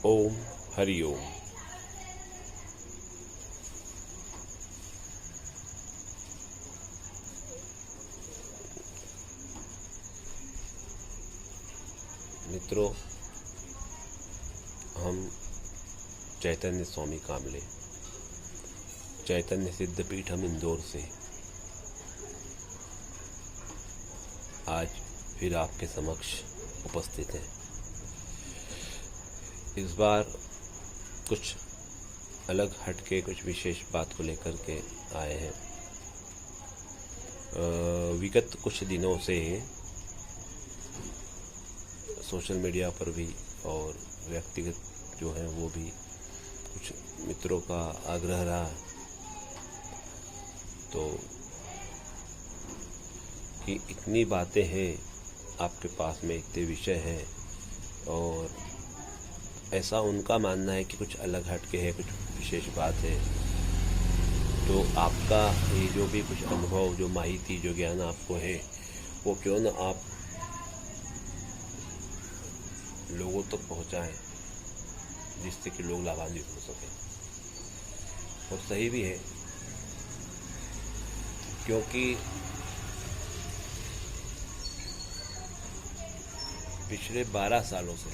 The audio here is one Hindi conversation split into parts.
ओम हरि ओम। मित्रों, हम चैतन्य स्वामी कामले, चैतन्य सिद्धपीठम इंदौर से आज फिर आपके समक्ष उपस्थित हैं। इस बार कुछ अलग हटके कुछ विशेष बात को लेकर के आए हैं। विगत कुछ दिनों से सोशल मीडिया पर भी और व्यक्तिगत जो हैं वो भी कुछ मित्रों का आग्रह रहा, तो कि इतनी बातें हैं आपके पास में, इतने विषय हैं, और ऐसा उनका मानना है कि कुछ अलग हटके है, कुछ विशेष बात है। तो आपका ये जो भी कुछ अनुभव, जो माहिती, जो ज्ञान आपको है, वो क्यों ना आप लोगों तक पहुंचाएं, जिससे कि लोग लाभान्वित हो सकें। और सही भी है, क्योंकि पिछले 12 सालों से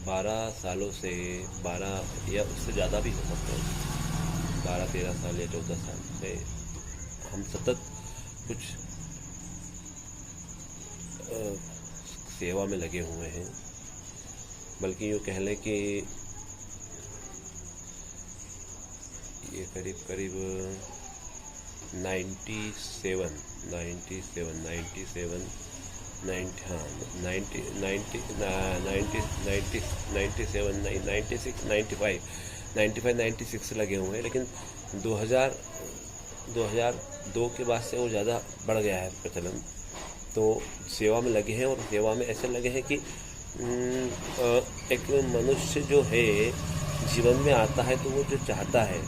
12 या उससे ज़्यादा भी हो सकता है, 12-13 साल या 14 साल से हम सतत कुछ सेवा में लगे हुए हैं। बल्कि यूँ कह लें कि ये करीब 96 से लगे हुए हैं। लेकिन 2002 के बाद से वो ज़्यादा बढ़ गया है प्रचलन। तो सेवा में लगे हैं, और सेवा में ऐसे लगे हैं कि एक मनुष्य जो है जीवन में आता है तो वो जो चाहता है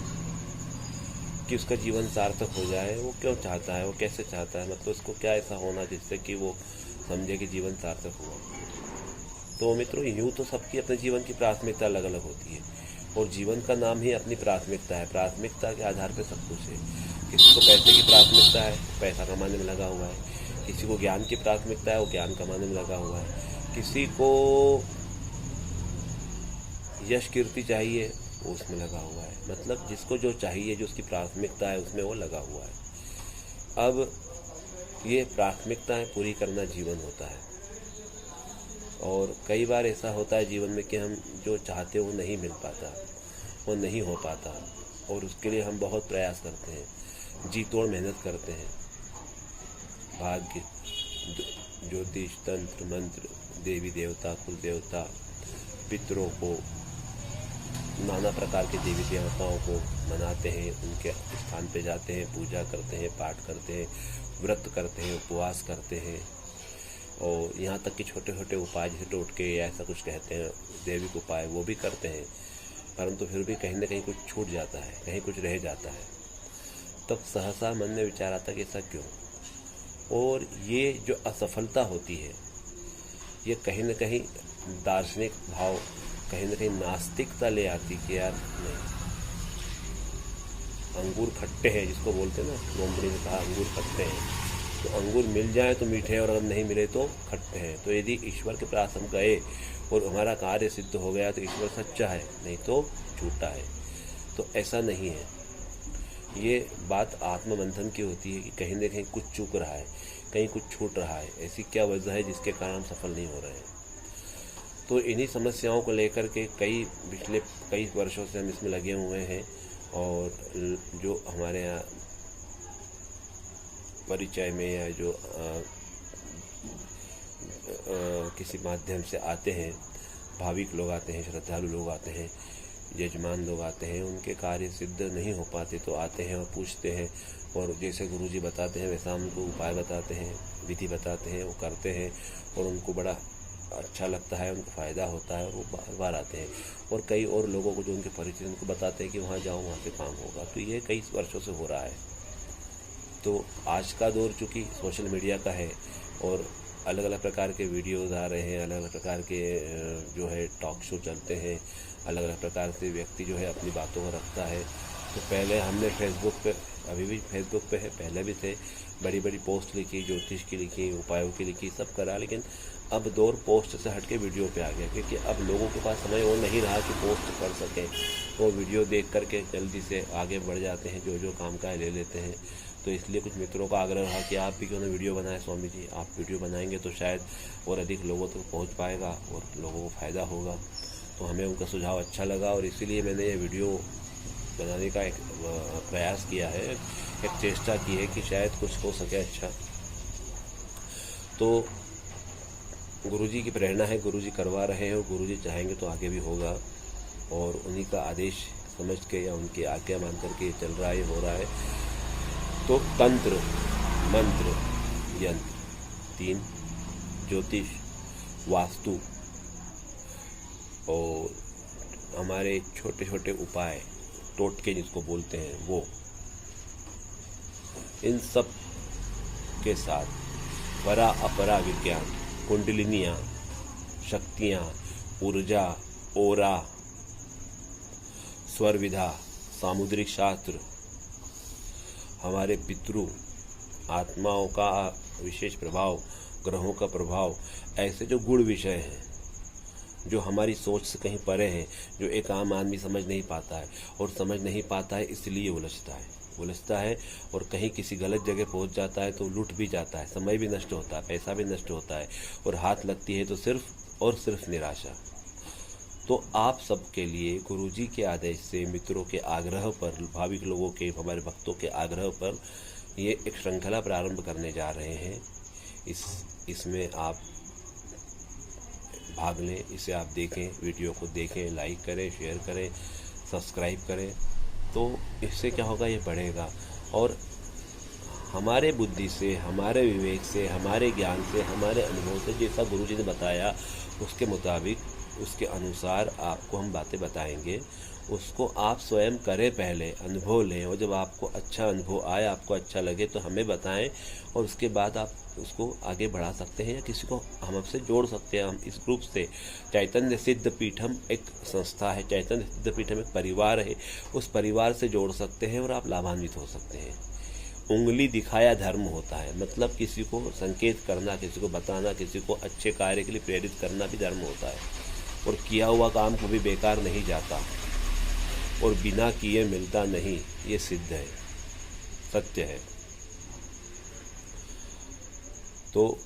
कि उसका जीवन सार्थक हो जाए, वो क्यों चाहता है, वो कैसे चाहता है, मतलब उसको क्या ऐसा होना जिससे कि वो समझे कि जीवन सार्थक हुआ। तो मित्रों, यूँ तो सबकी अपने जीवन की प्राथमिकता अलग अलग होती है, और जीवन का नाम ही अपनी प्राथमिकता है। प्राथमिकता के आधार पर सब कुछ है। किसी को पैसे की प्राथमिकता है, पैसा कमाने में लगा हुआ है। किसी को ज्ञान की प्राथमिकता है, वो ज्ञान कमाने में लगा हुआ है। किसी को यश कीर्ति चाहिए, वो उसमें लगा हुआ है। मतलब जिसको जो चाहिए, जो उसकी प्राथमिकता है, उसमें वो लगा हुआ है। अब ये प्राथमिकताएं पूरी करना जीवन होता है, और कई बार ऐसा होता है जीवन में कि हम जो चाहते हैं वो नहीं मिल पाता, वो नहीं हो पाता, और उसके लिए हम बहुत प्रयास करते हैं, जी तोड़ मेहनत करते हैं। भाग्य, ज्योतिष, तंत्र, मंत्र, देवी देवता, कुल देवता, पितरों को, नाना प्रकार के देवी देवताओं को मनाते हैं, उनके स्थान पे जाते हैं, पूजा करते हैं, पाठ करते हैं, व्रत करते हैं, उपवास करते हैं, और यहाँ तक कि छोटे छोटे उपाय जैसे टोटके या ऐसा कुछ कहते हैं, दैविक उपाय, वो भी करते हैं। परंतु फिर भी कहीं ना कहीं कुछ छूट जाता है, कहीं कुछ रह जाता है। तब सहसा मन में विचार आता कि ऐसा क्यों। और ये जो असफलता होती है, ये कहीं ना कहीं दार्शनिक भाव, कहीं ना कहीं नास्तिकता ले आती कि यार नहीं, अंगूर खट्टे हैं, जिसको बोलते हैं ना, लोमड़ी ने कहा अंगूर खट्टे हैं। तो अंगूर मिल जाए तो मीठे हैं, और अगर नहीं मिले तो खट्टे हैं। तो यदि ईश्वर के पास हम गए और हमारा कार्य सिद्ध हो गया तो ईश्वर सच्चा है, नहीं तो झूठा है। तो ऐसा नहीं है। ये बात आत्ममंथन की होती है कि कहीं ना कहीं कुछ चूक रहा है, कहीं कुछ छूट रहा है। ऐसी क्या वजह है जिसके कारण हम सफल नहीं हो रहे हैं। तो इन्हीं समस्याओं को लेकर के पिछले कई वर्षों से हम इसमें लगे हुए हैं, और जो हमारे यहाँ परिचय में या जो किसी माध्यम से आते हैं, भाविक लोग आते हैं, श्रद्धालु लोग आते हैं, यजमान लोग आते हैं, उनके कार्य सिद्ध नहीं हो पाते तो आते हैं और पूछते हैं, और जैसे गुरुजी बताते हैं वैसा उनको उपाय बताते हैं, विधि बताते हैं, वो करते हैं, और उनको बड़ा अच्छा लगता है, उनको फ़ायदा होता है, और वो बार बार आते हैं। और कई और लोगों को जो उनके परिचित, उनको बताते हैं कि वहाँ जाओ, वहाँ से काम होगा। तो ये कई वर्षों से हो रहा है। तो आज का दौर चूँकि सोशल मीडिया का है, और अलग अलग प्रकार के वीडियोज़ आ रहे हैं, अलग अलग प्रकार के जो है टॉक शो चलते हैं, अलग अलग प्रकार से व्यक्ति जो है अपनी बातों को रखता है। तो पहले हमने फेसबुक पे, अभी भी फेसबुक पे है, पहले भी थे, बड़ी बड़ी पोस्ट लिखी, ज्योतिष की लिखी, उपायों की लिखी, सब करा, लेकिन अब दौर पोस्ट से हट के वीडियो पे आ गया, क्योंकि अब लोगों के पास समय वो नहीं रहा कि पोस्ट कर सकें। वो वीडियो देख करके जल्दी से आगे बढ़ जाते हैं, जो जो काम का है ले लेते हैं। तो इसलिए कुछ मित्रों का आग्रह रहा कि आप भी क्यों ना वीडियो बनाएं स्वामी जी। आप वीडियो बनाएंगे तो शायद और अधिक लोगों तक पहुंच पाएगा और लोगों को फ़ायदा होगा। तो हमें उनका सुझाव अच्छा लगा और इसीलिए मैंने ये वीडियो बनाने का एक प्रयास किया है, एक चेष्टा की है कि शायद कुछ हो सके अच्छा। तो गुरुजी की प्रेरणा है, गुरुजी करवा रहे हैं और गुरुजी चाहेंगे तो आगे भी होगा, और उन्हीं का आदेश समझ के या उनकी आज्ञा मान करके चल रहा है, हो रहा है। तो तंत्र, मंत्र, यंत्र, 3, ज्योतिष, वास्तु और हमारे छोटे छोटे उपाय, टोटके जिसको बोलते हैं, वो इन सब के साथ परा अपरा विज्ञान, कुंडलिनियाँ, शक्तियाँ, ऊर्जा, ओरा, स्वर विधा, सामुद्रिक शास्त्र, हमारे पितृ आत्माओं का विशेष प्रभाव, ग्रहों का प्रभाव, ऐसे जो गुण विषय हैं जो हमारी सोच से कहीं परे हैं, जो एक आम आदमी समझ नहीं पाता है, और समझ नहीं पाता है इसलिए उलझता है और कहीं किसी गलत जगह पहुंच जाता है तो लूट भी जाता है, समय भी नष्ट होता है, पैसा भी नष्ट होता है, और हाथ लगती है तो सिर्फ और सिर्फ निराशा। तो आप सबके लिए गुरुजी के आदेश से, मित्रों के आग्रह पर, भाविक लोगों के, हमारे भक्तों के आग्रह पर ये एक श्रृंखला प्रारंभ करने जा रहे हैं। इसमें आप भाग लें, इसे आप देखें, वीडियो को देखें, लाइक करें, शेयर करें, सब्सक्राइब करें। तो इससे क्या होगा, ये बढ़ेगा और हमारे बुद्धि से, हमारे विवेक से, हमारे ज्ञान से, हमारे अनुभव से, जैसा गुरुजी ने बताया उसके मुताबिक, उसके अनुसार आपको हम बातें बताएंगे। उसको आप स्वयं करें, पहले अनुभव लें, और जब आपको अच्छा अनुभव आए, आपको अच्छा लगे तो हमें बताएं, और उसके बाद आप उसको आगे बढ़ा सकते हैं या किसी को हम आपसे जोड़ सकते हैं। हम इस ग्रुप से, चैतन्य सिद्ध पीठम एक संस्था है, चैतन्य सिद्ध पीठम एक परिवार है, उस परिवार से जोड़ सकते हैं और आप लाभान्वित हो सकते हैं। उंगली दिखाया धर्म होता है, मतलब किसी को संकेत करना, किसी को बताना, किसी को अच्छे कार्य के लिए प्रेरित करना भी धर्म होता है, और किया हुआ काम कभी बेकार नहीं जाता, और बिना किए मिलता नहीं, ये सिद्ध है, सत्य है। तो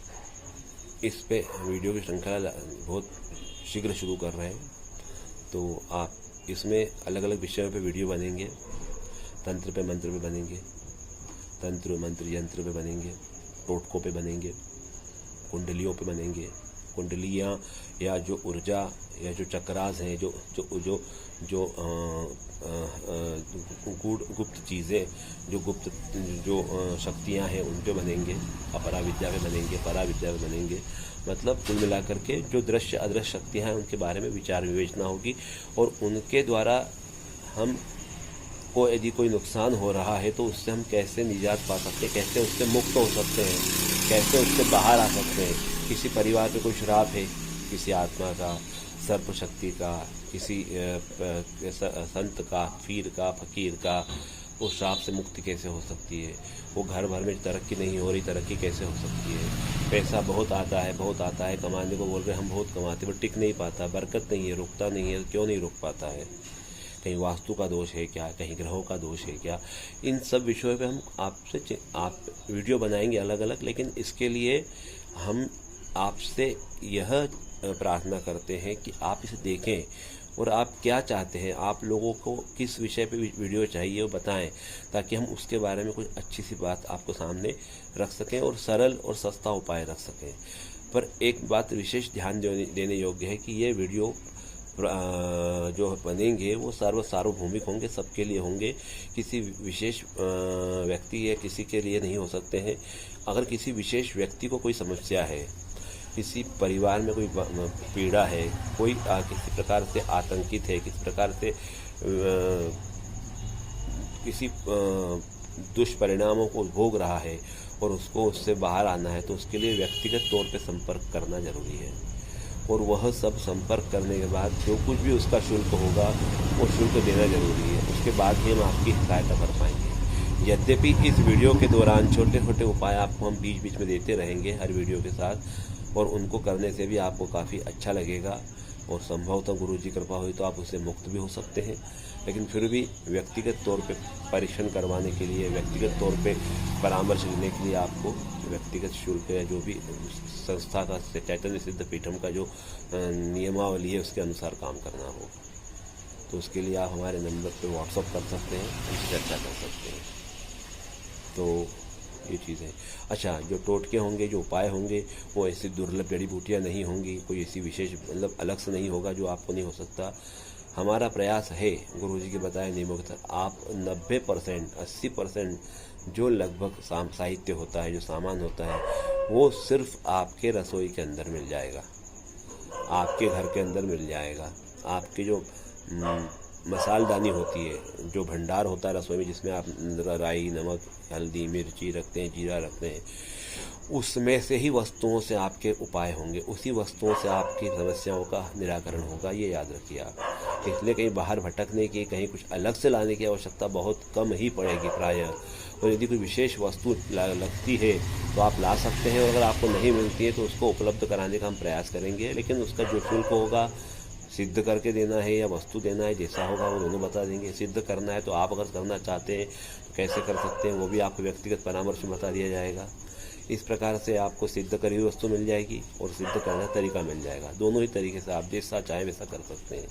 इस पे वीडियो की श्रृंखला बहुत शीघ्र शुरू कर रहे हैं। तो आप इसमें अलग अलग विषयों पे वीडियो बनेंगे, तंत्र पे मंत्र पे बनेंगे, तंत्र मंत्र यंत्र पे बनेंगे, टोटकों पे बनेंगे, कुंडलियों पे बनेंगे, कुंडलियाँ या जो ऊर्जा या जो चक्रास हैं, जो जो जो जो गुप्त चीज़ें, जो गुप्त जो शक्तियाँ हैं उन पे बनेंगे, अपरा विद्या पे बनेंगे, परा विद्या पे बनेंगे। मतलब कुल मिलाकर के जो दृश्य अदृश्य शक्तियाँ हैं उनके बारे में विचार विवेचना होगी, और उनके द्वारा हम को यदि कोई नुकसान हो रहा है तो उससे हम कैसे निजात पा सकते हैं, कैसे उससे मुक्त हो सकते हैं, कैसे उससे बाहर आ सकते हैं। किसी परिवार पे कोई श्राप है, किसी आत्मा का, सर्प शक्ति का, किसी संत का, पीर का, फकीर का, उस श्राप से मुक्ति कैसे हो सकती है। वो घर भर में तरक्की नहीं हो रही, तरक्की कैसे हो सकती है। पैसा बहुत आता है, कमाने को बोल रहे हम बहुत कमाते, पर टिक नहीं पाता, बरकत नहीं है, रुकता नहीं है। क्यों नहीं रुक पाता है? कहीं वास्तु का दोष है क्या, कहीं ग्रहों का दोष है क्या? इन सब विषयों पे हम आप वीडियो बनाएंगे अलग अलग, लेकिन इसके लिए हम आपसे यह प्रार्थना करते हैं कि आप इसे देखें और आप क्या चाहते हैं, आप लोगों को किस विषय पे वीडियो चाहिए वो बताएं, ताकि हम उसके बारे में कुछ अच्छी सी बात आपको सामने रख सकें और सरल और सस्ता उपाय रख सकें। पर एक बात विशेष ध्यान देने योग्य है कि ये वीडियो जो बनेंगे वो सार्वभौमिक होंगे, सबके लिए होंगे, किसी विशेष व्यक्ति या किसी के लिए नहीं हो सकते हैं। अगर किसी विशेष व्यक्ति को कोई समस्या है, किसी परिवार में कोई पीड़ा है, कोई किसी प्रकार से आतंकित है, किसी प्रकार से किसी दुष्परिणामों को भोग रहा है, और उसको उससे बाहर आना है तो उसके लिए व्यक्तिगत तौर पे संपर्क करना जरूरी है। और वह सब संपर्क करने के बाद जो कुछ भी उसका शुल्क होगा वो शुल्क देना जरूरी है। उसके बाद ही हम आपकी सहायता कर पाएंगे। यद्यपि इस वीडियो के दौरान छोटे छोटे उपाय आपको हम बीच बीच में देते रहेंगे हर वीडियो के साथ, और उनको करने से भी आपको काफ़ी अच्छा लगेगा और संभवतः गुरु जी कृपा हुई तो आप उससे मुक्त भी हो सकते हैं। लेकिन फिर भी व्यक्तिगत तौर पे परीक्षण करवाने के लिए, व्यक्तिगत तौर पे परामर्श लेने के लिए आपको व्यक्तिगत शुल्क या जो भी संस्था का चैतन्य सिद्ध पीठम का जो नियमावली है उसके अनुसार काम करना होगा। तो उसके लिए आप हमारे नंबर पे व्हाट्सअप कर सकते हैं, हमसे चर्चा कर सकते हैं। तो ये चीज़ें, अच्छा, जो टोटके होंगे, जो उपाय होंगे, वो ऐसी दुर्लभ जड़ी बूटियाँ नहीं होंगी, कोई ऐसी विशेष मतलब अलग से नहीं होगा जो आपको नहीं हो सकता। हमारा प्रयास है गुरुजी के बताए नियमों के तहत आप 90% 80% जो लगभग साहित्य होता है, जो सामान होता है, वो सिर्फ आपके रसोई के अंदर मिल जाएगा, आपके घर के अंदर मिल जाएगा। आपकी जो मसालदानी होती है, जो भंडार होता है रसोई में, जिसमें आप राई, नमक, हल्दी, मिर्ची रखते हैं, जीरा रखते हैं, उसमें से ही वस्तुओं से आपके उपाय होंगे, उसी वस्तुओं से आपकी समस्याओं का निराकरण होगा। ये याद रखिए आप। इसलिए कहीं बाहर भटकने की, कहीं कुछ अलग से लाने की आवश्यकता बहुत कम ही पड़ेगी प्रायः। और यदि कोई विशेष वस्तु लगती है तो आप ला सकते हैं, और अगर आपको नहीं मिलती है तो उसको उपलब्ध कराने का हम प्रयास करेंगे। लेकिन उसका जो शुल्क होगा सिद्ध करके देना है या वस्तु देना है, जैसा होगा वो दोनों बता देंगे। सिद्ध करना है तो आप अगर करना चाहते हैं तो कैसे कर सकते हैं वो भी आपको व्यक्तिगत परामर्श में बता दिया जाएगा। इस प्रकार से आपको सिद्ध करी हुई वस्तु मिल जाएगी और सिद्ध करने का तरीका मिल जाएगा। दोनों ही तरीके से आप जैसा चाहें वैसा कर सकते हैं।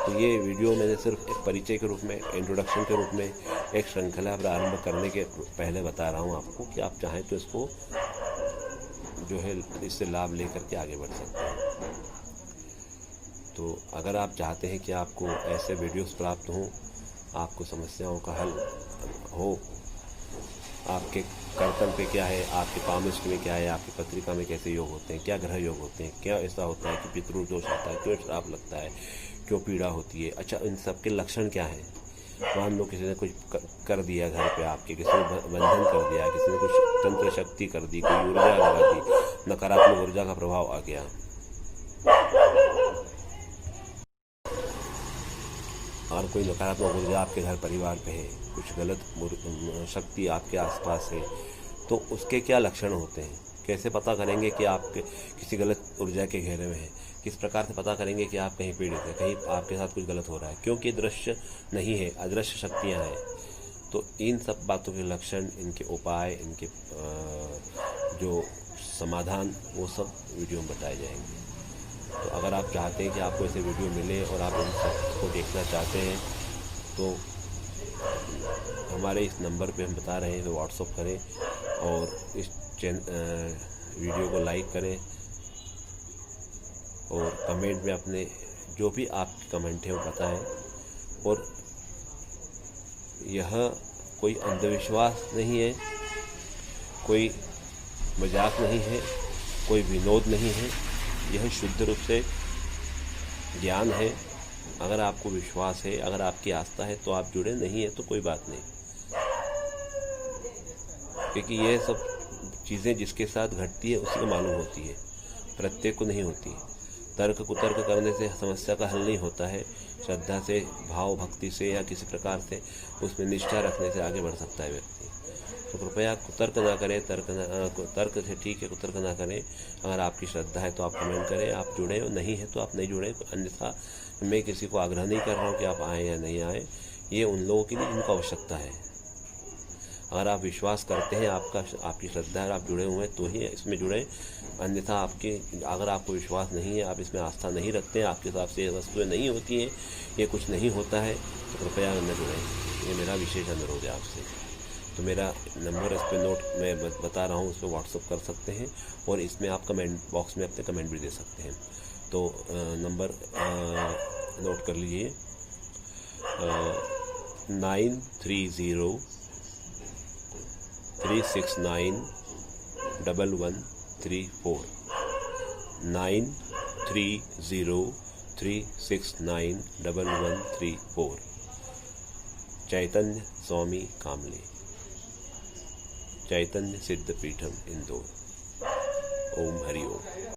तो ये वीडियो मैंने सिर्फ एक परिचय के रूप में, इंट्रोडक्शन के रूप में, एक श्रृंखला प्रारंभ करने के पहले बता रहा हूँ आपको कि आप चाहें तो इसको जो है इससे लाभ लेकर के आगे बढ़ सकते हैं। तो अगर आप चाहते हैं कि आपको ऐसे वीडियोस प्राप्त हों, आपको समस्याओं का हल हो, आपके कर्तव्य पे क्या है, आपके पामिष्ट में क्या है, आपकी पत्रिका में कैसे योग होते हैं, क्या ग्रह योग होते हैं, क्या ऐसा होता है कि पितृदोष आता है, क्यों श्राप लगता है, क्यों पीड़ा होती है, अच्छा इन सब के लक्षण क्या हैं। मान लो किसी ने कुछ कर दिया घर पे आपके, किसी ने बंधन कर दिया, किसी ने कुछ तंत्र शक्ति कर दी, कोई ऊर्जा लगा दी, नकारात्मक ऊर्जा का प्रभाव आ गया, और कोई नकारात्मक ऊर्जा आपके घर परिवार पे है, कुछ गलत शक्ति आपके आसपास है, तो उसके क्या लक्षण होते हैं, कैसे पता करेंगे कि आप किसी गलत ऊर्जा के घेरे में हैं, किस प्रकार से पता करेंगे कि आप कहीं पीड़ित हैं, कहीं आपके साथ कुछ गलत हो रहा है, क्योंकि दृश्य नहीं है, अदृश्य शक्तियाँ हैं। तो इन सब बातों के लक्षण, इनके उपाय, इनके जो समाधान, वो सब वीडियो में बताए जाएंगे। तो अगर आप चाहते हैं कि आपको ऐसे वीडियो मिले और आप इन सब को देखना चाहते हैं तो हमारे इस नंबर पे हम बता रहे हैं तो व्हाट्सअप करें और इस वीडियो को लाइक करें और कमेंट में अपने जो भी आपके कमेंट है वो बताएं। और यह कोई अंधविश्वास नहीं है, कोई मजाक नहीं है, कोई विनोद नहीं है, यह शुद्ध रूप से ज्ञान है। अगर आपको विश्वास है, अगर आपकी आस्था है तो आप जुड़े, नहीं है तो कोई बात नहीं, क्योंकि ये सब चीज़ें जिसके साथ घटती है उसी को मालूम होती है, प्रत्येक को नहीं होती है। तर्क कुतर्क करने से समस्या का हल नहीं होता है। श्रद्धा से, भाव भक्ति से या किसी प्रकार से उसमें निष्ठा रखने से आगे बढ़ सकता है व्यक्ति। तो कृपया कुतर्क ना करें, तर्क से ठीक है, कुतर्क ना करें। अगर आपकी श्रद्धा है तो आप कमेंट करें, आप जुड़े, नहीं है तो आप नहीं जुड़े। अन्यथा मैं किसी को आग्रह नहीं कर रहा हूँ कि आप आएँ या नहीं आएँ, ये उन लोगों के लिए इनको आवश्यकता है। अगर आप विश्वास करते हैं, आपकी श्रद्धा है, आप जुड़े हुए हैं तो ही इसमें जुड़े। अन्यथा अगर आपको विश्वास नहीं है, आप इसमें आस्था नहीं रखते हैं, आपके हिसाब से ये वस्तुएँ नहीं होती हैं, ये कुछ नहीं होता है, तो कृपया न जुड़ें। ये मेरा विशेष अनुरोध है आपसे। तो मेरा नंबर इस पर नोट मैं बता रहा हूँ, उस पर व्हाट्सअप कर सकते हैं और इसमें आप कमेंट बॉक्स में अपने कमेंट भी दे सकते हैं। तो नंबर नोट कर लीजिए 9303691134 9303691134 चैतन्य स्वामी कामले। चैतन्य सिद्ध पीठम इंदौर। ओम हरि ओम।